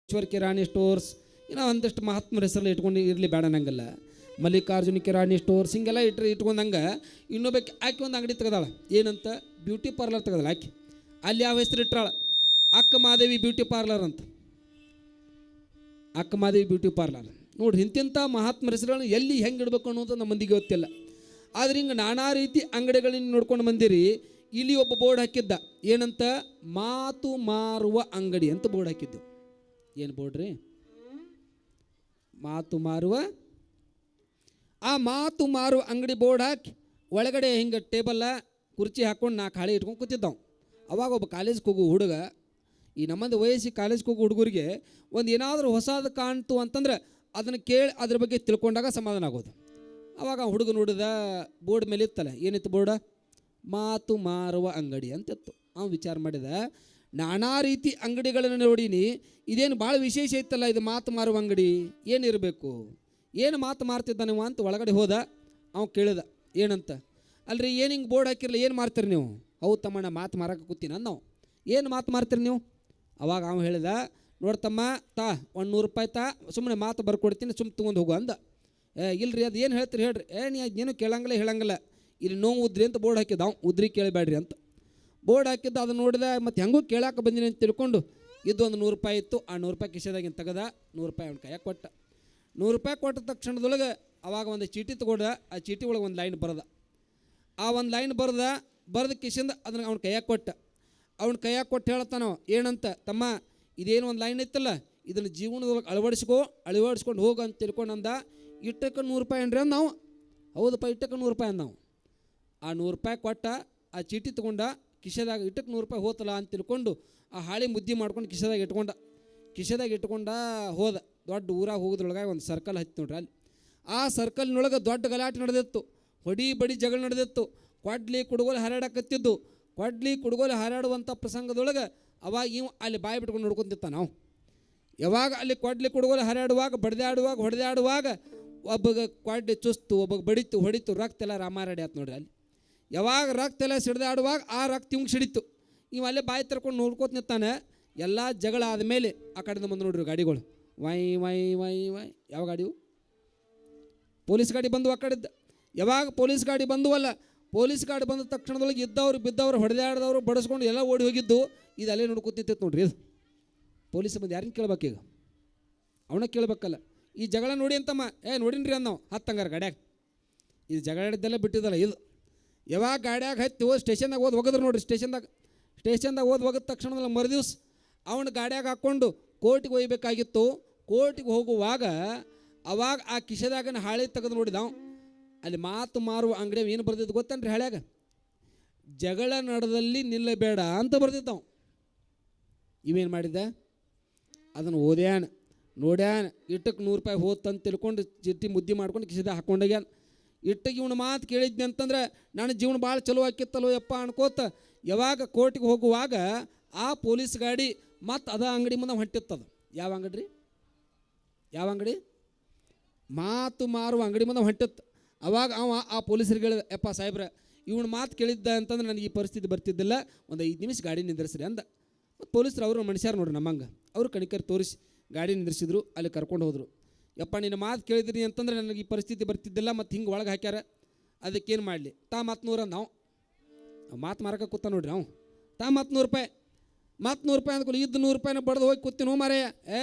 ಈಶ್ವರ್ ಕಿರಾಣಿ ಸ್ಟೋರ್ಸ್ ಇನ್ನೂ ಒಂದಷ್ಟು ಮಹಾತ್ಮರ ಹೆಸರಲ್ಲಿ ಇಟ್ಕೊಂಡು ಇರಲಿ ಬೇಡ ನಂಗಲ್ಲ. ಮಲ್ಲಿಕಾರ್ಜುನ ಕಿರಾಣಿ ಸ್ಟೋರ್ಸ್ ಹಿಂಗೆಲ್ಲ ಇಟ್ಕೊಂಡಂಗೆ ಇನ್ನೊಬ್ಬ ಆಕೆ ಒಂದು ಅಂಗಡಿ ತೆಗೆದಾಳ, ಏನಂತ ಬ್ಯೂಟಿ ಪಾರ್ಲರ್ ತೆಗೆದಾಳ ಆಕೆ. ಅಲ್ಲಿ ಯಾವ ಹೆಸರು ಇಟ್ಟಾಳ, ಅಕ್ಕ ಮಾದೇವಿ ಬ್ಯೂಟಿ ಪಾರ್ಲರ್ ಅಂತ. ಅಕ್ಕ ಮಾದೇವಿ ಬ್ಯೂಟಿ ಪಾರ್ಲರ್ ನೋಡ್ರಿ. ಇಂತಿಂಥ ಮಹಾತ್ಮರ ಹೆಸರುಗಳನ್ನ ಎಲ್ಲಿ ಹೆಂಗೆ ಇಡಬೇಕು ಅನ್ನೋದು ನಮ್ಮ ಮಂದಿಗೆ ಗೊತ್ತಿಲ್ಲ. ಆದರೆ ಹಿಂಗೆ ನಾನಾ ರೀತಿ ಅಂಗಡಿಗಳನ್ನ ನೋಡ್ಕೊಂಡು ಬಂದಿರಿ. ಇಲ್ಲಿ ಒಬ್ಬ ಬೋರ್ಡ್ ಹಾಕಿದ್ದ, ಏನಂತ, ಮಾತು ಮಾರುವ ಅಂಗಡಿ ಅಂತ ಬೋರ್ಡ್ ಹಾಕಿದ್ದು. ಏನು ಬೋರ್ಡ್ ರೀ, ಮಾತು ಮಾರುವ. ಆ ಮಾತು ಮಾರುವ ಅಂಗಡಿ ಬೋರ್ಡ್ ಹಾಕಿ ಒಳಗಡೆ ಹಿಂಗೆ ಟೇಬಲ್ಲ ಕುರ್ಚಿ ಹಾಕ್ಕೊಂಡು 4 ಹಾಳಿ ಇಟ್ಕೊಂಡು ಕೂತಿದ್ದಾವೆ. ಅವಾಗ ಒಬ್ಬ ಕಾಲೇಜ್ಗೆ ಹೋಗೋ ಹುಡುಗ, ಈ ನಮ್ಮದು ವಯಸ್ಸಿಗೆ ಕಾಲೇಜ್ಗೆ ಹೋಗೋ ಹುಡುಗರಿಗೆ ಒಂದು ಏನಾದರೂ ಹೊಸದು ಕಾಣ್ತು ಅಂತಂದ್ರೆ ಅದನ್ನು ಕೇಳಿ ಅದ್ರ ಬಗ್ಗೆ ತಿಳ್ಕೊಂಡಾಗ ಸಮಾಧಾನ ಆಗೋದು. ಅವಾಗ ಹುಡುಗ ನೋಡಿದ ಬೋರ್ಡ್ ಮೇಲೆ ಇತ್ತಲ್ಲ, ಏನಿತ್ತು ಬೋರ್ಡ, ಮಾತು ಮಾರುವ ಅಂಗಡಿ ಅಂತಿತ್ತು. ಅವನು ವಿಚಾರ ಮಾಡಿದ, ನಾನಾ ರೀತಿ ಅಂಗಡಿಗಳನ್ನು ನೋಡೀನಿ, ಇದೇನು ಭಾಳ ವಿಶೇಷ ಇತ್ತಲ್ಲ ಇದು ಮಾತು ಮಾರುವ ಅಂಗಡಿ, ಏನಿರಬೇಕು, ಏನು ಮಾತು ಮಾರ್ತಿದ್ದ ನೀವು ಅಂತ ಒಳಗಡೆ ಹೋದ. ಅವ್ನು ಕೇಳಿದ, ಏನಂತ, ಅಲ್ರಿ ಏನು ಹಿಂಗೆ ಬೋರ್ಡ್ ಹಾಕಿರಲ್ಲ, ಏನು ಮಾರ್ತೀರಿ ನೀವು? ಹೌದು ತಮ್ಮಣ್ಣ, ಮಾತು ಮಾರಕ್ಕೆ ಕೂತೀನಿ ನಾವು. ಏನು ಮಾತು ಮಾರ್ತೀರಿ ನೀವು? ಅವಾಗ ಅವ್ನು ಹೇಳಿದ, ನೋಡ್ತಮ್ಮ ತಾ ಒಂದು 100 ರೂಪಾಯಿ ತಾ, ಸುಮ್ಮನೆ ಮಾತು ಬರ್ಕೊಡ್ತೀನಿ, ಸುಮ್ಮನೆ ತೊಗೊಂಡು ಹೋಗು ಅಂದ. ಇಲ್ರಿ ಅದು ಏನು ಹೇಳ್ತೀರಿ ಹೇಳ್ರಿ. ನೀ ಅದೇನು ಕೇಳಂಗಿಲ್ಲ ಹೇಳಂಗಿಲ್ಲ, ಇಲ್ಲಿ ನೋವು ಉದ್ರಿ ಅಂತ ಬೋರ್ಡ್ ಹಾಕಿದ್ದ. ಅವ್ನು ಉದ್ರಿ ಕೇಳಬೇಡ್ರಿ ಅಂತ ಬೋರ್ಡ್ ಹಾಕಿದ್ದು. ಅದು ನೋಡಿದ, ಮತ್ತು ಹೆಂಗೂ ಕೇಳಕ್ಕೆ ಬಂದಿನಿ ಅಂತ ತಿಳ್ಕೊಂಡು ಇದು ಒಂದು 100 ರೂಪಾಯಿ ಇತ್ತು. ಆ 100 ರೂಪಾಯಿ ಕಿಶೆದಾಗಿನ ತೆಗೆದ, 100 ರೂಪಾಯಿ ಅವ್ನ ಕೈಯಾಗ ಕೊಟ್ಟ. 100 ರೂಪಾಯಿ ಕೊಟ್ಟ ತಕ್ಷಣದೊಳಗೆ ಅವಾಗ ಒಂದು ಚೀಟಿ ತೊಗೊಂಡ. ಆ ಚೀಟಿ ಒಳಗೆ ಒಂದು ಲೈನ್ ಬರೆದ. ಆ ಒಂದು ಲೈನ್ ಬರೆದ ಕಿಶೆಂದ ಅದನ್ನು ಅವ್ನ ಕೈಯಾಗ ಕೊಟ್ಟ. ಅವ್ನ ಕೈಯಾಗ ಕೊಟ್ಟು ಹೇಳ್ತಾನೋ ಏನಂತ, ತಮ್ಮ ಇದೇನು ಒಂದು ಲೈನ್ ಇತ್ತಲ್ಲ, ಇದನ್ನು ಜೀವನದೊಳಗೆ ಅಳವಡಿಸ್ಕೊಂಡು ಹೋಗು ಅಂತ ತಿಳ್ಕೊಂಡು ಅಂದ. ಇಟ್ಟಕ್ಕೆ 100 ರೂಪಾಯಿ ಏನ್ರಿ ಅಂದ ನಾವು. ಹೌದಪ್ಪ, ಇಟ್ಟಕ್ಕೆ 100 ರೂಪಾಯಿ ಅಂದ ನಾವು. ಆ 100 ರೂಪಾಯಿ ಕೊಟ್ಟ, ಆ ಚೀಟಿ ತೊಗೊಂಡ, ಕಿಶೆದಾಗ ಇಟ್ಟಕ್ಕೆ 100 ರೂಪಾಯಿ ಹೋತಲ್ಲ ಅಂತ ತಿಳ್ಕೊಂಡು ಆ ಹಾಳಿ ಮುದ್ದೆ ಮಾಡ್ಕೊಂಡು ಕಿಶೆದಾಗ ಇಟ್ಕೊಂಡ ಹೋದ. ದೊಡ್ಡ ಊರಾಗ ಹೋಗೋದ್ರೊಳಗೆ ಒಂದು ಸರ್ಕಲ್ ಹತ್ತಿ ನೋಡ್ರಿ. ಅಲ್ಲಿ ಆ ಸರ್ಕಲ್ನೊಳಗೆ ದೊಡ್ಡ ಗಲಾಟೆ ನಡೆದಿತ್ತು, ಹೊಡಿ ಬಡಿ ಜಗಳ ನಡೆದಿತ್ತು, ಕೊಡ್ಲಿ ಕುಡುಗೋಲು ಹಾರಾಡಕತ್ತಿದ್ದು. ಕೊಡ್ಲಿ ಕುಡುಗೋಲು ಹಾರಾಡುವಂಥ ಪ್ರಸಂಗದೊಳಗೆ ಅವಾಗ ಇವು ಅಲ್ಲಿ ಬಾಯಿ ಬಿಟ್ಕೊಂಡು ನೋಡ್ಕೊತಿತ್ತ. ನಾವು ಯಾವಾಗ ಅಲ್ಲಿ ಕೊಡ್ಲಿ ಕುಡುಗೋಲು ಹಾರಾಡುವಾಗ ಹೊಡೆದಾಡುವಾಗ ಒಬ್ಬಗ ಕೊಡ್ಲಿ ಚುಸ್ತು, ಒಬ್ಬಗೆ ಹೊಡಿತು, ರಕ್ತ ಎಲ್ಲ ರಾಮಾರಾಡಿ ಆಯ್ತು ನೋಡ್ರಿ. ಅಲ್ಲಿ ಯಾವಾಗ ರಕ್ತ ಎಲ್ಲ ಸಿಡ್ದಾಡುವಾಗ ಆ ರಕ್ತ ಇವಂಗೆ ಸಿಡಿತು. ಇವು ಅಲ್ಲೇ ಬಾಯಿ ತರ್ಕೊಂಡು ನೋಡ್ಕೊತ ನಿಂತಾನೆ. ಎಲ್ಲ ಜಗಳ ಆದಮೇಲೆ ಆ ಕಡೆಯಿಂದ ಬಂದು ನೋಡ್ರಿ ಗಾಡಿಗಳು, ವೈ ವೈ ವೈ ವೈ. ಯಾವ ಗಾಡಿವು? ಪೊಲೀಸ್ ಗಾಡಿ ಬಂದು ಆ ಕಡೆದ್ದು. ಯಾವಾಗ ಪೊಲೀಸ್ ಗಾಡಿ ಬಂದುವಲ್ಲ, ಪೊಲೀಸ್ ಗಾಡಿ ಬಂದ ತಕ್ಷಣದೊಳಗೆ ಇದ್ದವ್ರು ಬಿದ್ದವ್ರು ಹೊಡೆದಾಡ್ದವ್ರು ಬಡಿಸ್ಕೊಂಡು ಎಲ್ಲ ಓಡಿ ಹೋಗಿದ್ದು. ಇದು ಅಲ್ಲೇ ನೋಡ್ಕೊತ ನಿಂತೈತೆ ನೋಡ್ರಿ. ಇದು ಪೊಲೀಸ್ ಬಂದು ಯಾರನ್ನ ಕೇಳ್ಬೇಕೀಗ? ಅವನ ಕೇಳ್ಬೇಕಲ್ಲ. ಈ ಜಗಳ ನೋಡಿ ಅಂತಮ್ಮ, ನೋಡಿನ್ರಿ ಅಂದ ನಾವು. ಹತ್ತಂಗಾರ ಗಾಡ್ಯಾಗ ಇದು ಜಗಳ ಹಿಡ್ದೆಲ್ಲ ಬಿಟ್ಟಿದ್ದಲ್ಲ ಇದು. ಯಾವಾಗ ಗಾಡ್ಯಾಗ ಹತ್ತಿ ಸ್ಟೇಷನ್ದಾಗ ಹೋಗಿದ್ರು ನೋಡ್ರಿ. ಸ್ಟೇಷನ್ದಾಗ ಹೋಗಿದ ತಕ್ಷಣದಲ್ಲಿ ಮರುದಿವ್ಸ ಅವನು ಗಾಡ್ಯಾಗ ಹಾಕ್ಕೊಂಡು ಕೋರ್ಟಿಗೆ ಒಯ್ಯಬೇಕಾಗಿತ್ತು. ಕೋರ್ಟಿಗೆ ಹೋಗುವಾಗ ಅವಾಗ ಆ ಕಿಶೆದಾಗನ ಹಾಳೆ ತೆಗೆದು ನೋಡಿದ. ಅಲ್ಲಿ ಮಾತು ಮಾರುವ ಅಂಗಡಿ ಏನು ಬರ್ದಿದ್ದು ಗೊತ್ತನ್ರಿ ಹಳ್ಯಾಗ? ಜಗಳ ನಡೆದಲ್ಲಿ ನಿಲ್ಲಬೇಡ ಅಂತ ಬರ್ದಿದ್ದವು. ಇವೇನು ಮಾಡಿದ್ದ, ಅದನ್ನು ಓದ್ಯಾನ ನೋಡ್ಯಾನ. ಇಟ್ಟಕ್ಕೆ 100 ರೂಪಾಯಿ ಹೋತಂತ ತಿಳ್ಕೊಂಡು ಚಿಟ್ಟಿ ಮುದ್ದೆ ಮಾಡ್ಕೊಂಡು ಕಿಶೆದಾಗ ಹಾಕ್ಕೊಂಡೋಗ್ಯಾನ. ಇಟ್ಟಿಗೆ ಇವನು ಮಾತು ಕೇಳಿದ್ನಿ ಅಂತಂದ್ರೆ ನನ್ನ ಜೀವನ ಭಾಳ ಚಲೋ ಆಕಿತ್ತಲ್ಲೋ ಯಪ್ಪ ಅನ್ಕೋತ ಯಾವಾಗ ಕೋರ್ಟಿಗೆ ಹೋಗುವಾಗ ಆ ಪೊಲೀಸ್ ಗಾಡಿ ಮತ್ತು ಅದ ಅಂಗಡಿ ಮುಂದೆ ಹೊಂಟಿತ್ತದು. ಯಾವ ಅಂಗಡಿ ರೀ? ಯಾವ ಅಂಗಡಿ? ಮಾತು ಮಾರುವ ಅಂಗಡಿ ಮುಂದೆ ಹೊಂಟಿತ್ತು. ಅವಾಗ ಆ ಪೊಲೀಸರಿಗೆ ಹೇಳಿದ, ಯಪ್ಪ ಸಾಹೇಬ್ರ ಇವನು ಮಾತು ಕೇಳಿದ್ದ ಅಂತಂದ್ರೆ ನನಗೆ ಈ ಪರಿಸ್ಥಿತಿ ಬರ್ತಿದ್ದಿಲ್ಲ, ಒಂದು 5 ನಿಮಿಷ ಗಾಡಿ ನಿಂದಿರಿಸ್ರಿ ಅಂದ. ಮತ್ತು ಪೊಲೀಸರು ಅವರು ಮನುಷ್ಯರು ನೋಡ್ರಿ ನಮ್ಮಂಗೆ, ಅವರು ಕಣಿಕರು ತೋರಿಸಿ ಗಾಡಿ ನಿಂದಿರಿಸಿದ್ರು. ಅಲ್ಲಿ ಕರ್ಕೊಂಡು ಹೋದರು. ಯಪ್ಪ ನಿನ್ನ ಮಾತು ಕೇಳಿದ್ರಿ ಅಂತಂದ್ರೆ ನನಗೆ ಈ ಪರಿಸ್ಥಿತಿ ಬರ್ತಿದ್ದಿಲ್ಲ, ಮತ್ತು ಹಿಂಗೆ ಒಳಗೆ ಹಾಕ್ಯಾರ, ಅದಕ್ಕೇನು ಮಾಡಲಿ ತಾ 100 ಅಂದ. ನಾವು ಮಾತು ಮಾರಕ್ಕೆ ಕೂತ ನೋಡ್ರಿ. ನಾವು ತಾ 100 ರೂಪಾಯಿ ಅಂದ್ಕೊಳ್ಳಿ. ಇದ್ದು 100 ರೂಪಾಯಿನ ಬಡ್ದು ಹೋಗಿ ಕೂತಿ ನೋ ಮಾರಯ್ಯ,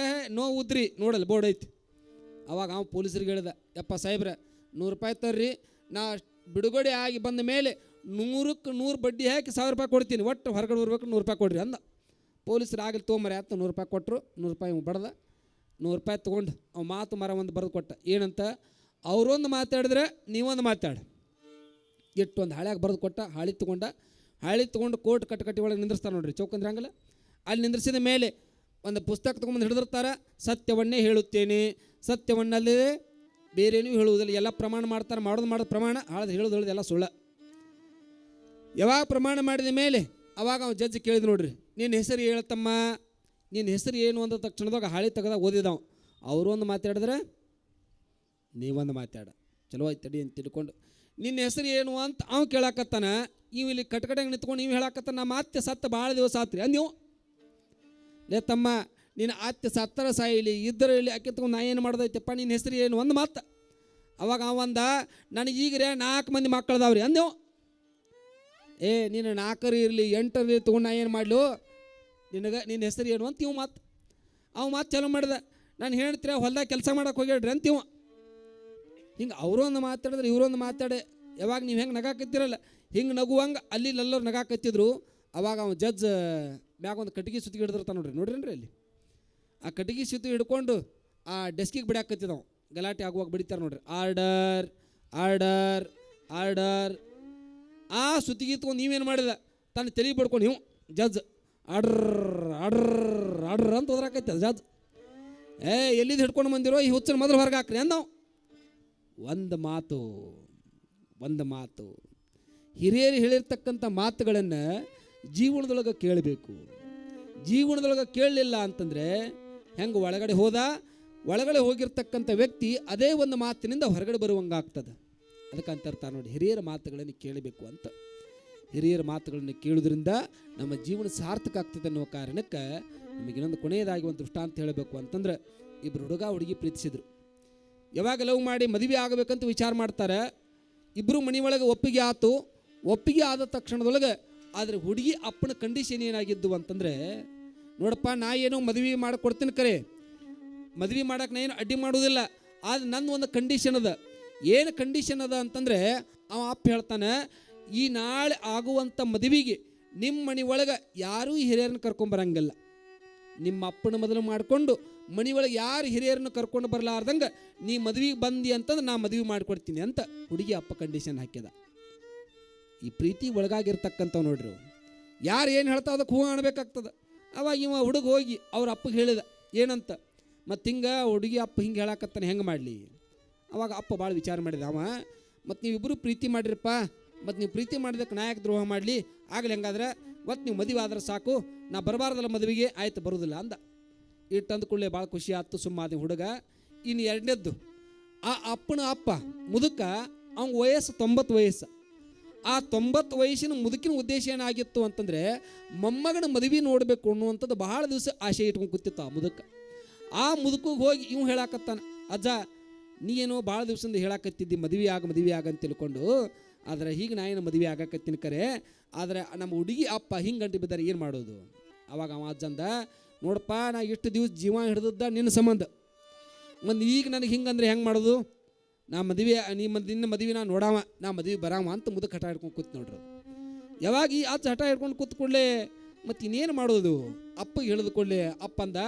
ನೋ ಉದ್ರಿ ನೋಡಲ್ಲ ಬೋರ್ಡ್ ಐತಿ. ಅವಾಗ ಅವ್ನು ಪೊಲೀಸರಿಗೆ ಹೇಳ್ದ, ಯಪ್ಪ ಸಾಹೇಬ್ರ 100 ರೂಪಾಯಿ ತರ್ರಿ, ನಾ ಬಿಡುಗಡೆ ಆಗಿ ಬಂದ ಮೇಲೆ 100ಕ್ಕೆ 100 ಬಡ್ಡಿ ಹಾಕಿ 1000 ರೂಪಾಯಿ ಕೊಡ್ತೀನಿ, ಒಟ್ಟು ಹೊರಗಡೆ ಬರ್ಬೇಕು 100 ರೂಪಾಯಿ ಕೊಡ್ರಿ ಅಂದ. ಪೊಲೀಸರು ಆಗಲಿ ತೊಗೊಂಬರಿ ಆಯ್ತು 100 ರೂಪಾಯಿ ಕೊಟ್ಟರು. 100 ರೂಪಾಯಿ ಬಡ್ದ. 100 ರೂಪಾಯಿ ತೊಗೊಂಡು ಅವು ಮಾತು ಮರ ಒಂದು ಬರೆದು ಕೊಟ್ಟ. ಏನಂತ, ಅವರೊಂದು ಮಾತಾಡಿದ್ರೆ ನೀವೊಂದು ಮಾತಾಡು. ಇಟ್ಟು ಒಂದು ಹಾಳ್ಯಾಗ ಬರೆದು ಕೊಟ್ಟ. ಹಾಳಿ ತೊಗೊಂಡು ಕೋರ್ಟ್ ಕಟ್ಟಿ ಒಳಗೆ ನಿಂದಿರ್ಸ್ತಾರೆ ನೋಡ್ರಿ, ಚೌಕಂದ್ರೆ ಹಂಗಲ್ಲ. ಅಲ್ಲಿ ನಿಂದಿರ್ಸಿದ ಮೇಲೆ ಒಂದು ಪುಸ್ತಕ ತೊಗೊಂಬಂದು ಹಿಡಿದಿರ್ತಾರೆ. ಸತ್ಯವನ್ನೇ ಹೇಳುತ್ತೇನೆ, ಸತ್ಯವನ್ನಲ್ಲದೆ ಬೇರೇನೂ ಹೇಳುವುದಿಲ್ಲ. ಎಲ್ಲ ಪ್ರಮಾಣ ಮಾಡ್ತಾರೆ, ಮಾಡೋದು ಪ್ರಮಾಣ, ಹೇಳೋದು ಎಲ್ಲ ಸುಳ್ಳ. ಯಾವಾಗ ಪ್ರಮಾಣ ಮಾಡಿದ ಮೇಲೆ ಅವಾಗ ಅವ್ನು ಜಡ್ಜ್ ಕೇಳಿದ್ ನೋಡ್ರಿ, ನಿನ್ನ ಹೆಸರು ಹೇಳ್ತಮ್ಮ, ನಿನ್ನ ಹೆಸರು ಏನು ಅಂದ ತಕ್ಷಣದಾಗ ಹಾಳಿ ತೆಗೆದಾಗ ಓದಿದವ. ಅವರೊಂದು ಮಾತಾಡಿದ್ರೆ ನೀವೊಂದು ಮಾತಾಡ, ಚಲೋ ಆಯ್ತು ತಡಿ ಅಂತ ತಿಳ್ಕೊಂಡು ನಿನ್ನ ಹೆಸರು ಏನು ಅಂತ ಅವ್ನು ಕೇಳಾಕತ್ತಾನ. ಇವು ಇಲ್ಲಿ ಕಟ್ಕಡೆಗೆ ನಿಂತ್ಕೊಂಡು ನೀವು ಹೇಳಾಕತ್ತಾನ, ನಾ ಮತ್ತೆ ಸತ್ತ ಭಾಳ ದಿವಸ ಆತ್ರಿ ಅಂದ್ ನೀವು. ಲೇ ತಮ್ಮ ನೀನು ಅತ್ತೆ ಸತ್ತರ ಸಾಯಿಲಿ ಇದ್ದರೆ ಇಲ್ಲಿ ಅಕ್ಕಿ ತಗೊಂಡು ನಾ ಏನು ಮಾಡ್ದೈತೆಪ್ಪ, ನಿನ್ನ ಹೆಸರು ಏನು ಒಂದು ಮಾತು. ಅವಾಗ ಅವಂದ ನನಗೀಗ್ರೆ 4 ಮಂದಿ ಮಕ್ಕಳದಾವ್ರಿ ಅಂದೆವು. ನೀನು 4 ಇರಲಿ 8 ಇರಲಿ ತೊಗೊಂಡು ನಾ ಏನು ಮಾಡಲು, ನಿನ್ನ ಹೆಸರು ಏನು ಅಂತ ಇವು ಮಾತು. ಅವು ಮಾತು ಚಾಲೂ ಮಾಡಿದೆ, ನಾನು ಹೇಳ್ತೀರ ಹೊಲ್ದಾಗ ಕೆಲಸ ಮಾಡೋಕೆ ಹೋಗ್ಯಾಡ್ರಿ ಅಂತೀವ. ಹಿಂಗೆ ಅವರೊಂದು ಮಾತಾಡಿದ್ರೆ ಇವರೊಂದು ಮಾತಾಡೆ, ಯಾವಾಗ ನೀವು ಹೆಂಗೆ ನಗಾಕತ್ತಿರಲ್ಲ ಹಿಂಗೆ ನಗುವಂಗೆ ಅಲ್ಲಿ ಎಲ್ಲರೂ ನಗಾಕತ್ತಿದ್ರು. ಅವಾಗ ಅವ್ನು ಜಡ್ಜ್ ಮ್ಯಾಗ ಒಂದು ಕಟ್ಟಿಗೆ ಸುತ್ತಿಗೆ ಹಿಡಿದಿರ್ತಾನೆ ನೋಡ್ರಿ ಅಲ್ಲಿ. ಆ ಕಟ್ಟಿಗೆ ಸುತ್ತಿ ಹಿಡ್ಕೊಂಡು ಆ ಡೆಸ್ಕಿಗೆ ಬಿಡಾಕತ್ತಿದ್ದವು, ಗಲಾಟೆ ಆಗುವಾಗ ಬಿಡಿತಾರೆ ನೋಡ್ರಿ. Order order order. ಆ ಸುತ್ತಿಗೆ ಇತ್ಕೊಂಡು ನೀವೇನು ಮಾಡಿದ ತನ್ನ ತಲೆ ಬಿಡ್ಕೊಂಡು ನೀವು ಜಡ್ಜ್ ಆರ್ಡ್ರ್ ಆರ್ಡ್ರ್ ಆರ್ಡ್ರ್ ಅಂತ ಹೋದ್ರಾಕೈತೆ ಜಡ್ಜ್. ಎಲ್ಲಿದ್ದು ಹಿಡ್ಕೊಂಡು ಬಂದಿರೋ ಈ ಹುಚ್ಚನ ಮೊದಲು ಹೊರಗೆ ಹಾಕ್ರಿ ಅಂದವು. ಒಂದು ಮಾತು ಹಿರಿಯರು ಹೇಳಿರ್ತಕ್ಕಂಥ ಮಾತುಗಳನ್ನು ಜೀವನದೊಳಗೆ ಕೇಳಬೇಕು. ಜೀವನದೊಳಗೆ ಕೇಳಲಿಲ್ಲ ಅಂತಂದರೆ ಹೆಂಗೆ ಒಳಗಡೆ ಹೋಗಿರ್ತಕ್ಕಂಥ ವ್ಯಕ್ತಿ ಅದೇ ಒಂದು ಮಾತಿನಿಂದ ಹೊರಗಡೆ ಬರುವಂಗಾಗ್ತದೆ. ಅದಕ್ಕಂತ ನೋಡಿ ಹಿರಿಯರ ಮಾತುಗಳನ್ನು ಕೇಳಬೇಕು ಅಂತ. ಹಿರಿಯರ ಮಾತುಗಳನ್ನು ಕೇಳೋದ್ರಿಂದ ನಮ್ಮ ಜೀವನ ಸಾರ್ಥಕ ಆಗ್ತದೆ ಅನ್ನೋ ಕಾರಣಕ್ಕೆ ನಿಮಗೆ ಇನ್ನೊಂದು ಕೊನೆಯದಾಗಿ ಒಂದು ದೃಷ್ಟಾಂತ ಹೇಳಬೇಕು ಅಂತಂದ್ರೆ, ಇಬ್ಬರು ಹುಡುಗಿ ಪ್ರೀತಿಸಿದ್ರು. ಯಾವಾಗ ಲವ್ ಮಾಡಿ ಮದುವೆ ಆಗಬೇಕಂತ ವಿಚಾರ ಮಾಡ್ತಾರೆ. ಇಬ್ಬರು ಮನೆಯೊಳಗೆ ಒಪ್ಪಿಗೆ ಆದ ತಕ್ಷಣದೊಳಗೆ ಆದರೆ ಹುಡುಗಿ ಅಪ್ಪನ ಕಂಡೀಷನ್ ಏನಾಗಿದ್ದು ಅಂತಂದರೆ, ನೋಡಪ್ಪ ನಾ ಏನೋ ಮದುವೆ ಮಾಡಿಕೊಡ್ತೀನಿ, ಕರೆ ಮದುವೆ ಮಾಡೋಕೆ ನಾ ಏನು ಅಡ್ಡಿ ಮಾಡೋದಿಲ್ಲ, ಆದರೆ ನನ್ನ ಒಂದು ಕಂಡೀಷನ್ ಅದ. ಏನು ಕಂಡೀಷನ್ ಅದ ಅಂತಂದರೆ ಅವ ಅಪ್ಪ ಹೇಳ್ತಾನೆ, ಈ ನಾಳೆ ಆಗುವಂಥ ಮದುವೆಗೆ ನಿಮ್ಮ ಮನೆ ಒಳಗೆ ಯಾರೂ ಹಿರಿಯರನ್ನ ಕರ್ಕೊಂಬರಂಗಿಲ್ಲ. ನಿಮ್ಮ ಅಪ್ಪನ ಮೊದಲು ಮಾಡಿಕೊಂಡು ಮನೆಯೊಳಗೆ ಯಾರು ಹಿರಿಯರನ್ನು ಕರ್ಕೊಂಡು ಬರಲಾರ್ದಂಗೆ ನೀ ಮದುವೆಗೆ ಬಂದಿ ಅಂತಂದ್ರೆ ನಾ ಮದುವೆ ಮಾಡಿಕೊಡ್ತೀನಿ ಅಂತ ಹುಡುಗಿ ಅಪ್ಪ ಕಂಡೀಷನ್ ಹಾಕ್ಯದ. ಈ ಪ್ರೀತಿ ಒಳಗಾಗಿರ್ತಕ್ಕಂಥವು ನೋಡ್ರಿ, ಯಾರು ಏನು ಹೇಳ್ತಾ ಅದಕ್ಕೆ ಹೂ ಅನ್ಬೇಕಾಗ್ತದೆ. ಅವಾಗ ಇವ ಹುಡುಗ ಹೋಗಿ ಅವ್ರ ಅಪ್ಪಗೆ ಹೇಳಿದ ಏನಂತ, ಮತ್ತು ಹಿಂಗೆ ಹುಡುಗಿ ಅಪ್ಪ ಹಿಂಗೆ ಹೇಳಕತ್ತಾನೆ ಹೆಂಗೆ ಮಾಡಲಿ. ಅವಾಗ ಅಪ್ಪ ಭಾಳ ವಿಚಾರ ಮಾಡಿದ. ಮತ್ತು ನೀವಿಬ್ಬರು ಪ್ರೀತಿ ಮಾಡಿರಪ್ಪ, ಮತ್ತು ನೀವು ಪ್ರೀತಿ ಮಾಡಿದಕ್ಕೆ ನಾ ಯಾಕೆ ದ್ರೋಹ ಮಾಡಲಿ, ಆಗಲಿ ಹೆಂಗಾದ್ರೆ ಮತ್ತು ನೀವು ಮದುವೆ ಆದ್ರೆ ಸಾಕು, ನಾ ಬರಬಾರ್ದಲ್ಲ ಮದುವೆಗೆ, ಆಯ್ತು ಬರೋದಿಲ್ಲ ಅಂದ. ಇಟ್ಟು ಅಂದ್ಕೊಳ್ಳೆ ಭಾಳ ಖುಷಿ ಆಯ್ತು, ಸುಮ್ಮಾದ ಹುಡುಗ. ಇನ್ನು ಎರಡನೇದ್ದು, ಆ ಅಪ್ಪನ ಅಪ್ಪ ಮುದುಕ, ಅವ್ನ ವಯಸ್ಸು 90 ವಯಸ್ಸು. ಆ 90 ವಯಸ್ಸಿನ ಮುದುಕಿನ ಉದ್ದೇಶ ಏನಾಗಿತ್ತು ಅಂತಂದರೆ ಮೊಮ್ಮಗನ ಮದುವೆ ನೋಡಬೇಕು ಅನ್ನುವಂಥದ್ದು ಬಹಳ ದಿವಸ ಆಸೆ ಇಟ್ಕೊಂಡು ಕೂತಿತ್ತು ಆ ಮುದುಕ. ಆ ಮುದುಕಿಗೆ ಹೋಗಿ ಇವ್ ಹೇಳಾಕತ್ತಾನ, ಅಜ್ಜ ನೀ ಏನೋ ಭಾಳ ದಿವಸದಿಂದ ಹೇಳಾಕತ್ತಿದ್ದಿ ಮದುವೆ ಆಗ ಅಂತ ತಿಳ್ಕೊಂಡು, ಆದರೆ ಹೀಗೆ ನಾ ಏನು ಮದುವೆ ಆಗಕತ್ತೀನಿ ಕರೆ, ಆದರೆ ನಮ್ಮ ಹುಡುಗಿ ಅಪ್ಪ ಹಿಂಗೆ ಗಂಟೆ ಬಿದ್ದಾರೆ ಏನು ಮಾಡೋದು. ಅವಾಗ ಅವ ಅಜ್ಜಂದ, ನೋಡಪ್ಪ ನಾ ಇಷ್ಟು ದಿವಸ ಜೀವ ಹಿಡಿದದ್ದ ನಿನ್ನ ಸಂಬಂಧ, ಮತ್ತು ಈಗ ನನಗೆ ಹಿಂಗಂದ್ರೆ ಹೆಂಗೆ ಮಾಡೋದು, ನಾ ಮದುವೆ ನಿನ್ನ ಮದುವೆ ನಾ ನೋಡಾವ, ನಾ ಮದುವೆ ಬರಾವ ಅಂತ ಮುದಕ್ಕೆ ಹಠ ಹಿಡ್ಕೊಂಡು ಕೂತು ನೋಡ್ರಿ. ಯಾವಾಗ ಈ ಅಜ್ಜ ಹಠ ಹಿಡ್ಕೊಂಡು ಕೂತ್ ಕೂಡಲೇ ಮತ್ತು ಇನ್ನೇನು ಮಾಡೋದು, ಅಪ್ಪಗೆ ಹೇಳಿದ ಕೂಡಲೇ ಅಪ್ಪ ಅಂದ,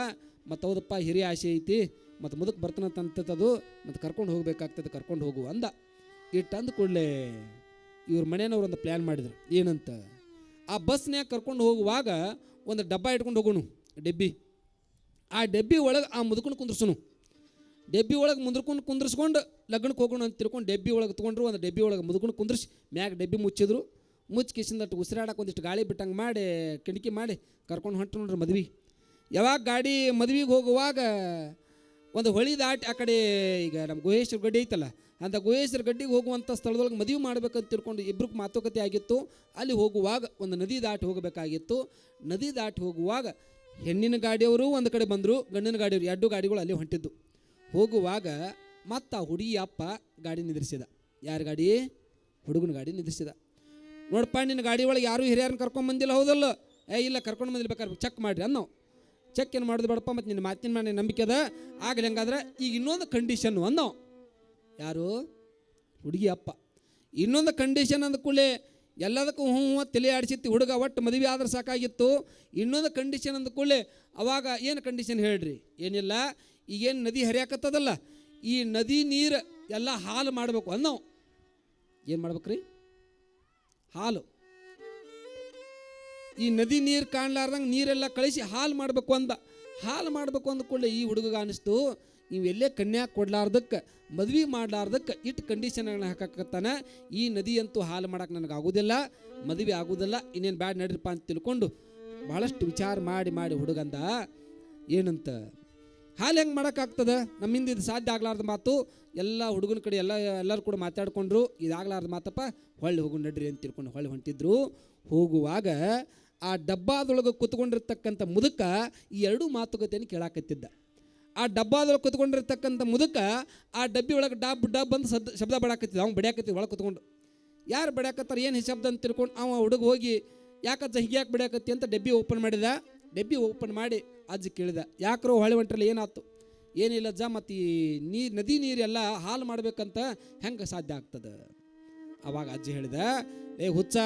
ಮತ್ತು ಹೌದಪ್ಪ ಹಿರಿಯ ಆಸೆ ಐತಿ, ಮತ್ತು ಮುದಕ್ಕೆ ಬರ್ತನಂತಂಥದ್ದು, ಮತ್ತು ಕರ್ಕೊಂಡು ಹೋಗ್ಬೇಕಾಗ್ತದೆ, ಕರ್ಕೊಂಡು ಹೋಗು ಅಂದ. ಇಟ್ಟು ಅಂದ ಕೂಡಲೇ ಇವ್ರ ಮನೆಯವ್ರು ಒಂದು ಪ್ಲ್ಯಾನ್ ಮಾಡಿದ್ರು. ಏನಂತ, ಆ ಬಸ್ನ್ಯಾಗ ಕರ್ಕೊಂಡು ಹೋಗುವಾಗ ಒಂದು ಡಬ್ಬ ಇಟ್ಕೊಂಡು ಹೋಗೋಣ, ಡೆಬ್ಬಿ. ಆ ಡೆಬ್ಬಿ ಒಳಗೆ ಆ ಮುದುಕೊಂಡು ಕುಂದ್ರಸೋನು, ಡೆಬ್ಬಿ ಒಳಗೆ ಕುಂದ್ರಿಸ್ಕೊಂಡು ಲಗ್ನಕ್ಕೆ ಹೋಗೋಣ ಅಂತ ತಿಳ್ಕೊಂಡು ಡೆಬ್ಬಿ ಒಳಗೆ ತೊಗೊಂಡ್ರು. ಒಂದು ಡೆಬ್ಬಿ ಒಳಗೆ ಮುದುಕೊಂಡು ಕುಂದ್ರಿಸಿ ಮ್ಯಾಗ ಡೆಬ್ಬಿ ಮುಚ್ಚಿದ್ರು. ಕಿಸಿಂದಟ್ಟು ಉಸಿರಾಡಕ್ಕೆ ಒಂದಿಷ್ಟು ಗಾಳಿ ಬಿಟ್ಟಂಗೆ ಮಾಡಿ ಕಿಣಕಿ ಮಾಡಿ ಕರ್ಕೊಂಡು ಹೊಂಟು ನೋಡ್ರಿ ಮದ್ವೆ. ಯಾವಾಗ ಗಾಡಿ ಮದ್ವೆಗೆ ಹೋಗುವಾಗ ಒಂದು ಹೊಳಿ ದಾಟಿ ಆ ಕಡೆ, ಈಗ ನಮ್ಮ ಗುಹೇಶ್ವರ ಗಡ್ಡೆ ಐತಲ್ಲ, ಅಂತ ಗುಹೇಶ್ವರ ಗಡ್ಡಿಗೆ ಹೋಗುವಂಥ ಸ್ಥಳದೊಳಗೆ ಮದುವೆ ಮಾಡ್ಬೇಕಂತ ತಿಳ್ಕೊಂಡು ಇಬ್ರಿಗೆ ಮಾತುಕತೆ ಆಗಿತ್ತು. ಅಲ್ಲಿ ಹೋಗುವಾಗ ಒಂದು ನದಿ ದಾಟಿ ಹೋಗಬೇಕಾಗಿತ್ತು. ನದಿ ದಾಟಿ ಹೋಗುವಾಗ ಹೆಣ್ಣಿನ ಗಾಡಿಯವರು ಒಂದು ಕಡೆ ಬಂದರು, ಗಂಡಿನ ಗಾಡಿಯವರು 2 ಗಾಡಿಗಳು ಅಲ್ಲಿ ಹೊಂಟಿದ್ದು. ಹೋಗುವಾಗ ಮತ್ತು ಆ ಹುಡುಗಿ ಅಪ್ಪ ಗಾಡಿ ನಿದ್ರಿಸಿದ. ಯಾರ ಗಾಡಿ? ಹುಡುಗನ ಗಾಡಿ ನಿದ್ರಿಸಿದ. ನೋಡಪ್ಪ ನಿನ್ನ ಗಾಡಿ ಒಳಗೆ ಯಾರೂ ಹಿರಿಯರನ್ನ ಕರ್ಕೊಂಬಂದಿಲ್ಲ, ಹೌದಲ್ಲ? ಇಲ್ಲ ಕರ್ಕೊಂಡು ಬಂದಿಲ್ಲ, ಬೇಕಾದ್ರೆ ಚೆಕ್ ಮಾಡಿರಿ ಅನ್ನೋ. ಚೆಕ್ ಏನು ಮಾಡೋದು ಬೇಡಪ್ಪ, ಮತ್ತು ನಿನ್ನ ಮಾತಿನ ಮೇಲೆ ನಂಬಿಕೆ ಅದ, ಆಗಲಿ ಹಂಗಾದ್ರೆ ಈಗ ಇನ್ನೊಂದು ಕಂಡೀಷನ್ನು ಅನ್ನೋ. ಯಾರು? ಹುಡುಗಿ ಅಪ್ಪ. ಇನ್ನೊಂದು ಕಂಡೀಷನ್ ಅಂದ ಕೂಡಲೇ ಎಲ್ಲದಕ್ಕೂ ತಲೆ ಆಡಿಸಿತ್ತು ಹುಡುಗ. ಒಟ್ಟು ಮದುವೆ ಆದ್ರೆ ಸಾಕಾಗಿತ್ತು. ಇನ್ನೊಂದು ಕಂಡೀಷನ್ ಅಂದ ಕೂಡಲೇ ಅವಾಗ ಏನು ಕಂಡೀಷನ್ ಹೇಳ್ರಿ? ಏನಿಲ್ಲ, ಈಗೇನು ನದಿ ಹರಿಯಾಕತ್ತದಲ್ಲ, ಈ ನದಿ ನೀರು ಎಲ್ಲ ಹಾಲು ಮಾಡಬೇಕು ಅನ್ನೋ. ಏನು ಮಾಡ್ಬೇಕ್ರಿ? ಹಾಲು. ಈ ನದಿ ನೀರು ಕಾಣಲಾರ್ದಂಗೆ ನೀರೆಲ್ಲ ಕಳಿಸಿ ಹಾಲು ಮಾಡಬೇಕು ಅಂದ. ಹಾಲು ಮಾಡಬೇಕು ಅಂದ ಕೂಡಲೇ ಈ ಹುಡುಗ ಅನ್ನಿಸ್ತು, ನೀವೆಲ್ಲೇ ಕನ್ಯಾ ಕೊಡ್ಲಾರ್ದಕ್ಕೆ, ಮದ್ವೆ ಮಾಡಲಾರ್ದಕ್ಕೆ ಇಟ್ಟು ಕಂಡೀಷನ್ಗಳನ್ನ ಹಾಕಕತ್ತಾನೆ. ಈ ನದಿ ಅಂತೂ ಹಾಲು ಮಾಡೋಕೆ ನನಗೆ ಆಗೋದಿಲ್ಲ, ಮದುವೆ ಆಗೋದಿಲ್ಲ, ಇನ್ನೇನು ಬ್ಯಾಡ್ ನಡೀರಪ್ಪ ಅಂತ ತಿಳ್ಕೊಂಡು ಭಾಳಷ್ಟು ವಿಚಾರ ಮಾಡಿ ಹುಡುಗಂದ ಏನಂತ, ಹಾಲು ಹೆಂಗೆ ಮಾಡೋಕ್ಕಾಗ್ತದೆ, ನಮ್ಮಿಂದ ಇದು ಸಾಧ್ಯ ಆಗ್ಲಾರ್ದ ಮಾತು. ಎಲ್ಲ ಹುಡುಗನ ಕಡೆ ಎಲ್ಲರೂ ಕೂಡ ಮಾತಾಡ್ಕೊಂಡ್ರು, ಇದಾಗಲಾರ್ದ ಮಾತಪ್ಪ, ಹೊಳ್ಳಿ ಹೋಗು ನಡ್ರಿ ಅಂತ ತಿಳ್ಕೊಂಡು ಹೊಳ್ಳಿ ಹೊಂಟಿದ್ರು. ಹೋಗುವಾಗ ಆ ಡಬ್ಬಾದೊಳಗೆ ಕೂತ್ಕೊಂಡಿರ್ತಕ್ಕಂಥ ಮುದುಕ ಈ ಎರಡೂ ಮಾತುಕತೆಯನ್ನು ಕೇಳಾಕತ್ತಿದ್ದ. ಆ ಡಬ್ಬಾದೊಳಗೆ ಕೂತ್ಕೊಂಡಿರ್ತಕ್ಕಂಥ ಮುದುಕ ಆ ಡಬ್ಬಿ ಒಳಗೆ ಡಬ್ ಡಬ್ ಅಂತ ಶಬ್ದ ಬಡಾಕತ್ತಿದ್ದ. ಅವ್ನು ಬಡಿಯಾಕತ್ತಿದ್ದ ಒಳಗೆ ಕೂತ್ಕೊಂಡು. ಯಾರು ಬಡಿಯಾಕತ್ತಾರೆ ಏನು ಶಬ್ದ ಅಂತ ತಿಳ್ಕೊಂಡು ಅವ ಹುಡುಗ ಹೋಗಿ ಯಾಕಜ್ಜ ಹೀಗೆ ಯಾಕೆ ಬಡಿಯಾಕತ್ತಿ ಅಂತ ಡಬ್ಬಿ ಓಪನ್ ಮಾಡಿದ. ಡಬ್ಬಿ ಓಪನ್ ಮಾಡಿ ಅಜ್ಜಿ ಕೇಳಿದ, ಯಾಕ್ರೋ ಹೊಳೆ ಹೊಂಟ್ರಲ್ಲ ಏನಾಯ್ತು? ಏನಿಲ್ಲ ಅಜ್ಜ, ಮತ್ತು ಈ ನದಿ ನೀರೆಲ್ಲ ಹಾಲು ಮಾಡ್ಬೇಕಂತ ಹೆಂಗೆ ಸಾಧ್ಯ ಆಗ್ತದೆ? ಅವಾಗ ಅಜ್ಜಿ ಹೇಳಿದ, ಹುಚ್ಚ,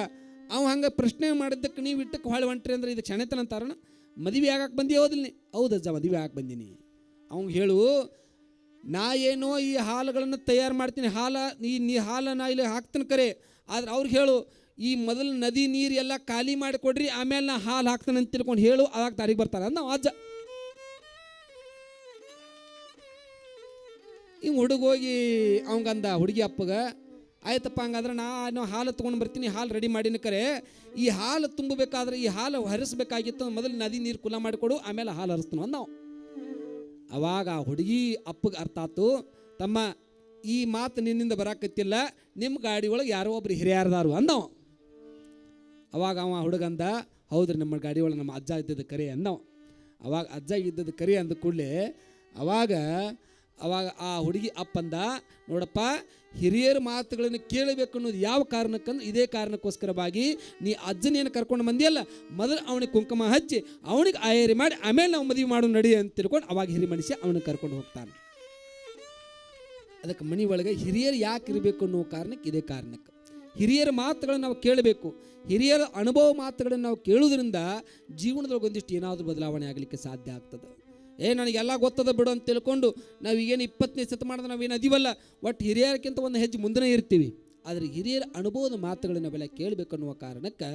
ಅವ ಹಂಗೆ ಪ್ರಶ್ನೆ ಮಾಡಿದ್ದಕ್ಕೆ ನೀವು ಇಟ್ಟಕ್ಕೆ ಹೊಳೆ ಹೊಂಟ್ರಿ ಅಂದ್ರೆ ಇದು ಕ್ಷಣತನ ಅಂತಾರಣ. ಮದುವೆ ಆಗಕ್ಕೆ ಬಂದಿ ಹೌದಿಲ್ಲ? ಹೌದಜ್ಜ, ಮದುವೆ ಆಗಕ್ಕೆ ಬಂದೀನಿ. ಅವ್ನು ಹೇಳು, ನಾ ಏನೋ ಈ ಹಾಲುಗಳನ್ನು ತಯಾರು ಮಾಡ್ತೀನಿ, ನೀ ಹಾಲು ನಾ ಇಲ್ಲಿ ಹಾಕ್ತೀನಿ ಕರೆ, ಆದ್ರೆ ಅವ್ರಿಗೆ ಹೇಳು ಈ ಮೊದಲು ನದಿ ನೀರು ಎಲ್ಲ ಖಾಲಿ ಮಾಡಿ ಕೊಡ್ರಿ, ಆಮೇಲೆ ನಾ ಹಾಲು ಹಾಕ್ತಾನೆ ಅಂತ ತಿಳ್ಕೊಂಡು ಹೇಳು, ಆಗ ತಾರಿಗೆ ಬರ್ತಾರೆ ಅಂದ ಅಜ್ಜ. ಹಿಂಗೆ ಹುಡುಗ ಹೋಗಿ ಅವಂಗಂದ ಹುಡುಗಿ ಅಪ್ಪಗ, ಆಯ್ತಪ್ಪ ಹಂಗಾದ್ರೆ ನಾನು ಹಾಲು ತೊಗೊಂಡು ಬರ್ತೀನಿ, ಹಾಲು ರೆಡಿ ಮಾಡಿನ ಕರೆ, ಈ ಹಾಲು ತುಂಬಬೇಕಾದ್ರೆ ಈ ಹಾಲು ಹರಿಸ್ಬೇಕಾಗಿತ್ತು, ಮೊದಲು ನದಿ ನೀರು ಕುಲ ಮಾಡಿಕೊಡು, ಆಮೇಲೆ ಹಾಲು ಹರಿಸ್ತಾನು ಅಂದ ನಾವು. ಅವಾಗ ಆ ಹುಡುಗಿ ಅಪ್ಪಗೆ ಅರ್ಥ ಆಯ್ತು, ತಮ್ಮ ಈ ಮಾತು ನಿನ್ನಿಂದ ಬರಾಕತ್ತಿಲ್ಲ, ನಿಮ್ಮ ಗಾಡಿ ಒಳಗೆ ಯಾರೋ ಒಬ್ರು ಹಿರಿಯಾರದಾರು ಅಂದವ. ಅವಾಗ ಅವ ಹುಡುಗಂದ, ಹೌದ್ರಿ ನಮ್ಮ ಗಾಡಿ ಒಳಗೆ ನಮ್ಮ ಅಜ್ಜ ಇದ್ದದ್ದು ಕರೆ ಅಂದವ. ಅವಾಗ ಅಜ್ಜ ಇದ್ದದ್ದು ಕರೆ ಅಂದ ಕೂಡಲೇ ಅವಾಗ ಆ ಹುಡುಗಿ ಅಪ್ಪಂದ, ನೋಡಪ್ಪ, ಹಿರಿಯರ ಮಾತುಗಳನ್ನು ಕೇಳಬೇಕು ಅನ್ನೋದು ಯಾವ ಕಾರಣಕ್ಕಂದ್ರೆ ಇದೇ ಕಾರಣಕ್ಕೋಸ್ಕರವಾಗಿ ನೀ ಅಜ್ಜನೇನು ಕರ್ಕೊಂಡು ಬಂದಿಯಲ್ಲ, ಮೊದಲು ಅವನಿಗೆ ಕುಂಕುಮ ಹಚ್ಚಿ ಅವನಿಗೆ ಆಯರಿ ಮಾಡಿ ಆಮೇಲೆ ನಾವು ಮದುವೆ ಮಾಡೋ ನಡಿ ಅಂತ ತಿಳ್ಕೊಂಡು ಅವಾಗ ಹಿರಿಯ ಮನುಷ್ಯ ಅವನಿಗೆ ಕರ್ಕೊಂಡು ಹೋಗ್ತಾನೆ. ಅದಕ್ಕೆ ಮನೆ ಒಳಗೆ ಹಿರಿಯರು ಯಾಕೆ ಇರಬೇಕು ಅನ್ನೋ ಕಾರಣಕ್ಕೆ ಇದೇ ಕಾರಣಕ್ಕೆ ಹಿರಿಯರ ಮಾತುಗಳನ್ನು ನಾವು ಕೇಳಬೇಕು. ಹಿರಿಯರ ಅನುಭವ ಮಾತುಗಳನ್ನು ನಾವು ಕೇಳೋದ್ರಿಂದ ಜೀವನದೊಳಗೆ ಒಂದಿಷ್ಟು ಏನಾದರೂ ಬದಲಾವಣೆ ಆಗಲಿಕ್ಕೆ ಸಾಧ್ಯ ಆಗ್ತದೆ. ನನಗೆಲ್ಲ ಗೊತ್ತದ ಬಿಡು ಅಂತ ತಿಳ್ಕೊಂಡು ನಾವು ಈಗೇನು 20ನೇ ಶತಮಾನದ ನಾವೇನು ಅದೀವಲ್ಲ, ಒಟ್ಟು ಹಿರಿಯರಕ್ಕಿಂತ ಒಂದು ಹೆಜ್ಜೆ ಮುಂದೆ ಇರ್ತೀವಿ. ಆದರೆ ಹಿರಿಯರ ಅನುಭವದ ಮಾತುಗಳನ್ನು ನಾವೆಲ್ಲ ಕೇಳಬೇಕು ಅನ್ನುವ ಕಾರಣಕ್ಕೆ